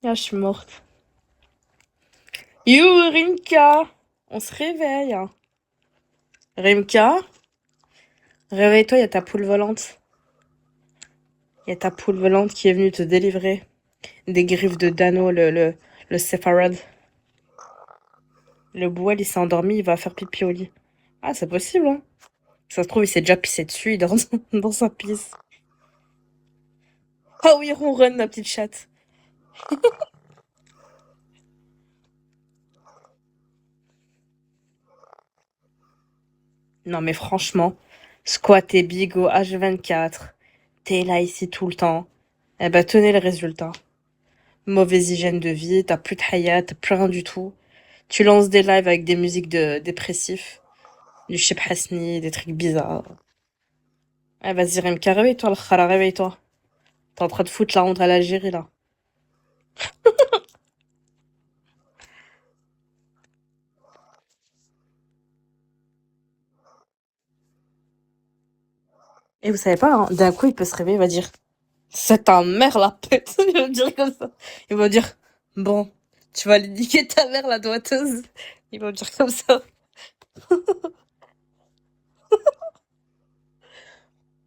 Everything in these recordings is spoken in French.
Ah, je suis morte. You, Rimka! On se réveille. Rimka, réveille-toi, il y a ta poule volante. Il y a ta poule volante qui est venue te délivrer des griffes de Dano, le Sepharad. Le Bouel, il s'est endormi, il va faire pipi au lit. Ah, c'est possible, hein. Ça se trouve, il s'est déjà pissé dessus, il dort dans sa pisse. Ah oui, ronronne, ma petite chatte. Non, mais franchement, squat et bigo H24, t'es là ici tout le temps. Eh ben, tenez le résultat. Mauvaise hygiène de vie, t'as plus de hayat, t'as plus rien du tout. Tu lances des lives avec des musiques de dépressifs, du Cheb Hasni, des trucs bizarres. Eh, vas-y, Rimka, réveille-toi, le khara, réveille-toi. T'es en train de foutre la honte à l'Algérie, là. Et vous savez pas, hein, d'un coup, il peut se réveiller, il va dire, c'est ta mère, la pute. Il va me dire comme ça. Il va dire, bon, tu vas lui niquer ta mère, la doiteuse. Il va me dire comme ça.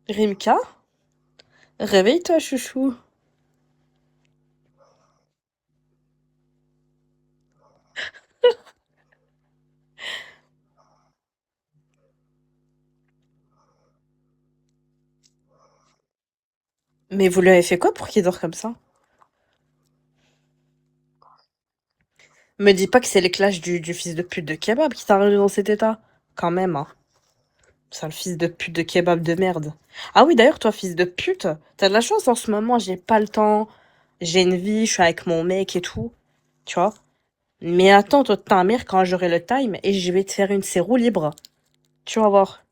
Rimka, réveille-toi, chouchou. Mais vous lui avez fait quoi pour qu'il dort comme ça? Me dis pas que c'est les clashs du fils de pute de kebab qui t'a rendu dans cet état. Quand même, hein. C'est le fils de pute de kebab de merde. Ah oui, d'ailleurs, toi, fils de pute, t'as de la chance en ce moment, j'ai pas le temps, j'ai une vie, je suis avec mon mec et tout, tu vois. Mais attends, toi, ta mère, quand j'aurai le time, et je vais te faire une roue libre. Tu vas voir.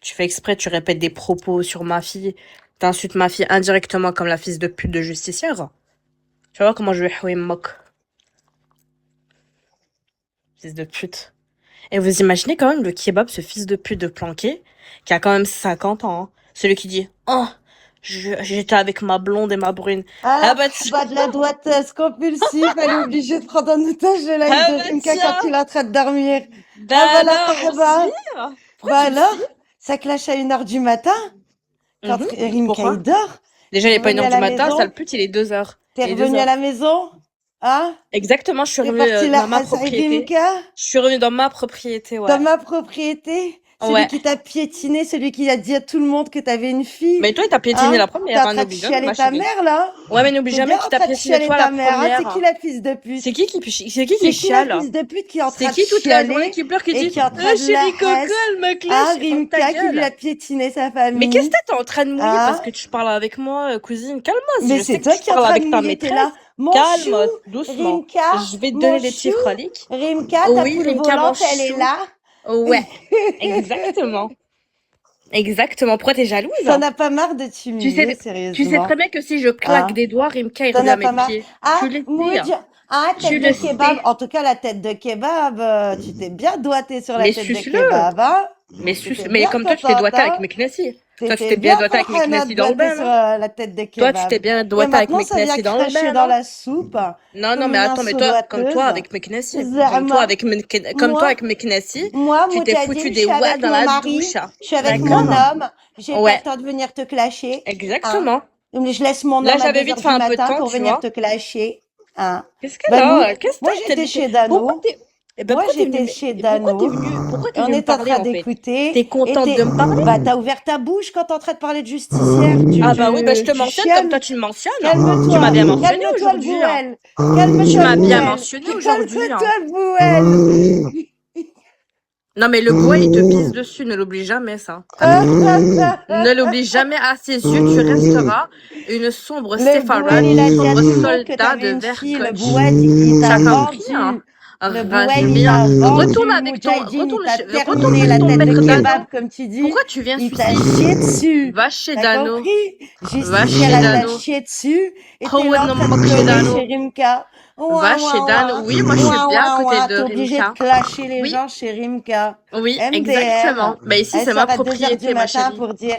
Tu fais exprès, tu répètes des propos sur ma fille, t'insultes ma fille indirectement comme la fils de pute de justicière. Tu vas voir comment je vais me moque, fils de pute. Et vous imaginez quand même le kebab, ce fils de pute de planqué, qui a quand même 50 ans, hein. Celui qui dit, oh, j'étais avec ma blonde et ma brune. Ah, Ah bah tiens, bah de la doiteuse compulsive, elle est obligée de prendre en otage le live ah de bah Rimka quand tiens. il est en train de dormir. Ah Bah bah la alors, on se kahba. vire. Pourquoi Bah tu me alors, files? ça clash à 1 heure du matin quand Rimka Pourquoi? il dort. Déjà, il T'es est pas une revenu heure à du la matin, ça maison? le pute, il est 2 heures. T'es Il est deux revenu à heures. la maison? Hein? Exactement, je suis T'es revenue parti la dans ma Hasai propriété. Rimka? Je suis revenue dans ma propriété, Dans ouais. ma propriété? Celui Ouais. qui t'a piétiné, celui qui a dit à tout le monde que t'avais une fille? Mais toi, il t'a piétiné Hein? la T'es première, en hein, train de n'oublie jamais, chialer ma ta chérie. mère là? Ouais, mais n'oublie T'es jamais bien qui en t'a train de piétiné chialer toi la ta mère, hein? C'est première. qui la fils de C'est pute? qui C'est qui la chiale? fils de pute qui est en C'est train de qui toute la journée chialer qui pleure, qui et dit qui est en train de la chérie Coco, haisse? elle me Hein, cloche, ferme ta Rimka qui lui gueule. a piétiné sa Mais qu'est-ce que famille? t'es en train de mouiller parce Hein? que tu parles avec moi, cousine? Calme-moi, Mais je sais c'est que toi tu qui es en parles train de avec ta mouiller, t'es là. maîtresse. Mon chou, Calme, doucement. Rimka, Je vais te mon donner des petits chou, froliques. Rimka, ta Oui, poule Rimka, mon volante, elle est chou. là. Ouais, exactement. Exactement. Pourquoi t'es jalouse? T'en as pas marre de Tu t'humilier, sais, tu sais très sérieusement? bien que si je claque Hein? des doigts, Rimka, il T'en revient à as mes pas marre? pieds. Ah, Tu le sais. Moudja, ah, Tu tête le de kebab. sais. En tout cas, la tête de kebab, tu t'es bien doigté sur la Mais tête de suce-le. kebab, hein? Mais T'étais mais bien comme toi, tu t'es contente, doigté avec hein? mes knessis. Toi, tu T'étais t'es bien bien doigté avec mes Farhana knessis dans le doigté bain, sur non? la tête de Toi, tu t'es kebab. bien Et doigté avec maintenant, mes ça vient knessis dans le cracher bain, dans non? la soupe, Non, non, comme mais une attends, mais toi, inso-doigteuse. comme toi, Zama, comme toi, moi, avec mes knessis, moi, tu t'es foutu Moudjadine, je des suis ouais avec dans mon la mari, douche, hein. je suis avec mon D'accord? homme, j'ai pas le Ouais, temps de venir te clasher, hein? exactement. Donc, je laisse mon Là, homme à j'avais 2 vite heures fait du un peu de matin temps, pour tu venir vois. te clasher, hein? Qu'est-ce que Ben, nous, là? Qu'est-ce moi, que j'étais chez pourquoi Dano. t'es, eh ben, Moi, pourquoi t'es venu, j'étais chez et pourquoi t'es Dano. venu, pourquoi Et t'es on venu me est en parler, train en fait? d'écouter. T'es Et contente t'es, de me parler? bah, t'as ouvert ta bouche quand t'es en train de parler de justicière. Ah bah oui, bah je te Tu mentionne comme toi chiales. tu me mentionnes. Tu m'as Calme-toi. bien mentionné Calme-toi le aujourd'hui, hein. bouel. Tu Calme-toi le m'as bien bouel. mentionné aujourd'hui, Calme-toi hein. le bouel. Non mais le bois, il te pisse dessus, ne l'oublie jamais ça. T'as compris? Ne l'oublie jamais, à ses yeux, tu resteras une sombre Le Bouel, séfarade, il une a dit à sombre tout le monde que soldat de t'avais une fille. Le Vergoch. Bouel, il t'a T'as compris, hein? vendu. Le Bouel, il Rajmia, t'a retourne vendu. avec ton, Moudjahidine, il t'a retourne terminé chez la ton tête de maître Dano. kebab, comme tu dis. Pourquoi tu viens Il t'a ici? chié dessus. Va chez T'as Dano. compris? Va Justicière, chez elle t'a Dano. chié dessus. Et t'es là en train de Moque chez pleurer chez Dano. Rimka. Va Ouah, chez ouah, Dan. ouah. Oui, moi je suis Ouah, bien à ouah, côté ouah. de T'es obligé de Rimka. clasher les Oui, gens chez Rimka. oui, MDR. exactement. Mais ici, Elle c'est ma sort à 2 heures du propriété, ma matin chérie. pour dire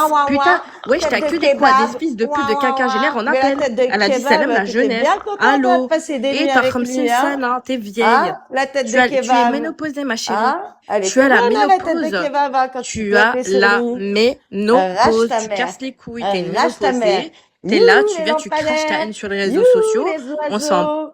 Putain, wesh, tête t'as de que des quoi? kebab. Des fils de pute de Ouah, quinquagénaires en Mais la appel. tête de Elle a dit salam kebab, la t'étais jeunesse. bien contente de Allô? passer des Et nuits t'as avec 50 lui, hein? sana, t'es vieille. Hein? La tête de Tu es kebab. ménopausée, ma chérie. Hein? Elle Tu as était la bonne, hein, la tête de ménopause. kebab, hein, quand tu Tu as claquais sur la lui. Arrache ménopause. ta Tu mère. casses les couilles. T'es une Arrache ta mère. ménopausée. T'es là, You, tu les viens, tu craches ta lampadaires. haine sur les You, réseaux sociaux. les On s'en oiseaux.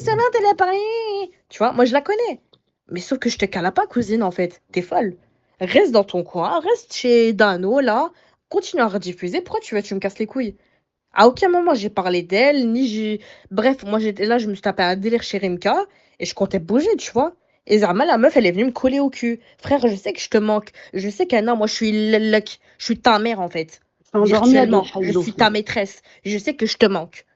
Salut, t'es là, Paris. Tu vois, moi, je la connais. Mais sauf que je te cala pas, cousine, en fait. T'es folle. Reste dans ton coin, reste chez Dano, là. Continue à rediffuser. Pourquoi tu me casses les couilles? À aucun moment j'ai parlé d'elle, ni j'ai. Bref, moi j'étais là, je me suis tapé un délire chez Rimka et je comptais bouger, tu vois. Et Zarma, la meuf, elle est venue me coller au cul. Frère, je sais que je te manque. Je sais qu'Anna, moi je suis lelek. Je suis ta mère en fait. t'es endormi à Virtuellement. Je Hallo. suis ta maîtresse. Je sais que je te manque.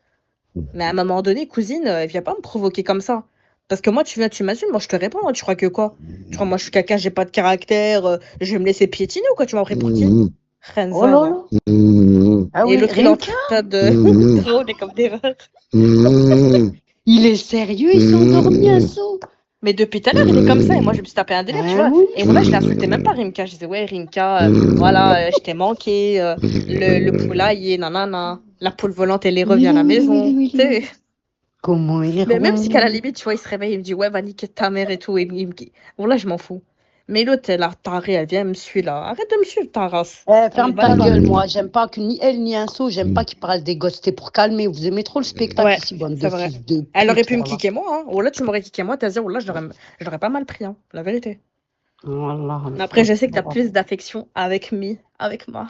Mais à un moment donné, cousine, viens pas me provoquer comme ça. Parce que moi, tu viens, tu m'insultes, moi je te réponds. Tu crois que quoi? Tu crois, moi je suis quelqu'un, j'ai pas de caractère, je vais me laisser piétiner ou quoi? Tu m'as pris pour qui? Oh là Khenzana. là. Ah Et oui, l'autre, il est en Rimka, train de drôle comme des verres. il est sérieux, il s'est endormi un saut. Mais depuis tout à l'heure, il est comme ça. Et moi, je me suis tapé un délire, tu Ah vois. oui. Et voilà, je l'insultais même pas, Rimka. Je disais, ouais, Rimka, voilà, je t'ai manqué. Le poulailler, nanana. La poule volante, elle revient à la maison. Tu sais. Comment il Mais même si qu'à la ronfle. limite, tu vois, il se réveille, il me dit, ouais, va niquer ta mère et tout. Bon, là, je m'en fous. Mais l'autre, elle a tarée, elle vient, elle me suit là. Arrête de me suivre, ta race. Eh, On est ferme pas ta là. gueule, moi. J'aime pas que ni elle ni un saut, j'aime pas qu'il parle des gosses. C'était pour calmer. Vous aimez trop le spectacle Ouais, ici, bande c'est de vrai. fils de Elle aurait pute. pu me Voilà. kicker moi, hein. Ou là, tu m'aurais kické moi, t'as dit, ou là, je l'aurais pas mal pris, hein, la vérité. Voilà. Mais après, je sais que t'as plus d'affection avec moi.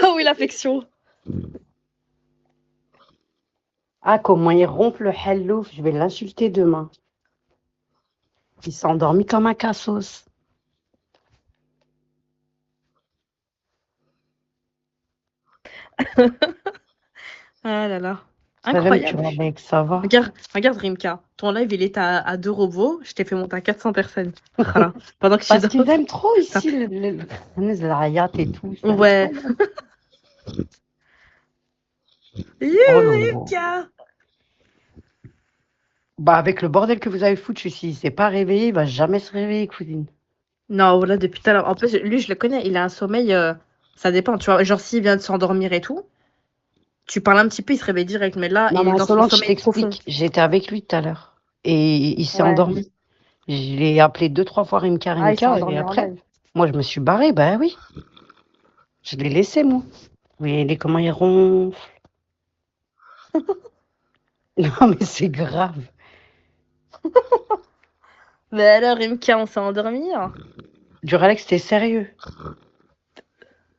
Ah oui, l'affection. Ah, comment il ronfle le hello. Je vais l'insulter demain. Il s'est endormi comme un cassos. Ah là là. Salam, tu Incroyable. vas avec, ça va? Regarde Rimka. Ton live, il est à 2 robots. Je t'ai fait monter à 400 personnes. Voilà. Pendant que tu Parce qu'ils dors. aiment trop Ça- ici le hayat et tout. C'est Ouais. incroyable. Oh You, là là. Rimka. Bah, avec le bordel que vous avez foutu ici, il s'est pas réveillé, il va jamais se réveiller, cousine. Non, voilà, depuis tout à l'heure. En plus, lui, je le connais. Il a un sommeil. Ça dépend, tu vois. Genre, s'il vient de s'endormir et tout, tu parles un petit peu, il se réveille direct. Mais là, Non, il est mais dans son Solange, je sommeil profond. t'explique. J'étais avec lui tout à l'heure. Et il s'est Ouais. endormi. Je l'ai appelé 2, 3 fois Rimka, Ah, il s'est Rimka. Et endormi en après, live. moi, je me suis barrée. Bah oui. Je l'ai laissé, moi. Oui, il est comment il ronfle. Non, mais c'est grave. Mais alors, Rimka, on s'est endormi, hein. Du Alex, t'es sérieux?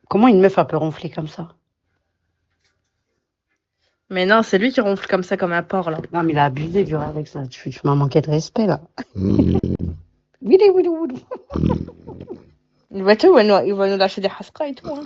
Comment une meuf a peut ronfler comme ça? Mais non, c'est lui qui ronfle comme ça, comme un porc, là. Non, mais il a abusé, du Alex. Là. Tu m'as manqué de respect, là. Willy, willy, willy. Il va tout, il va nous lâcher des haskas et tout, hein.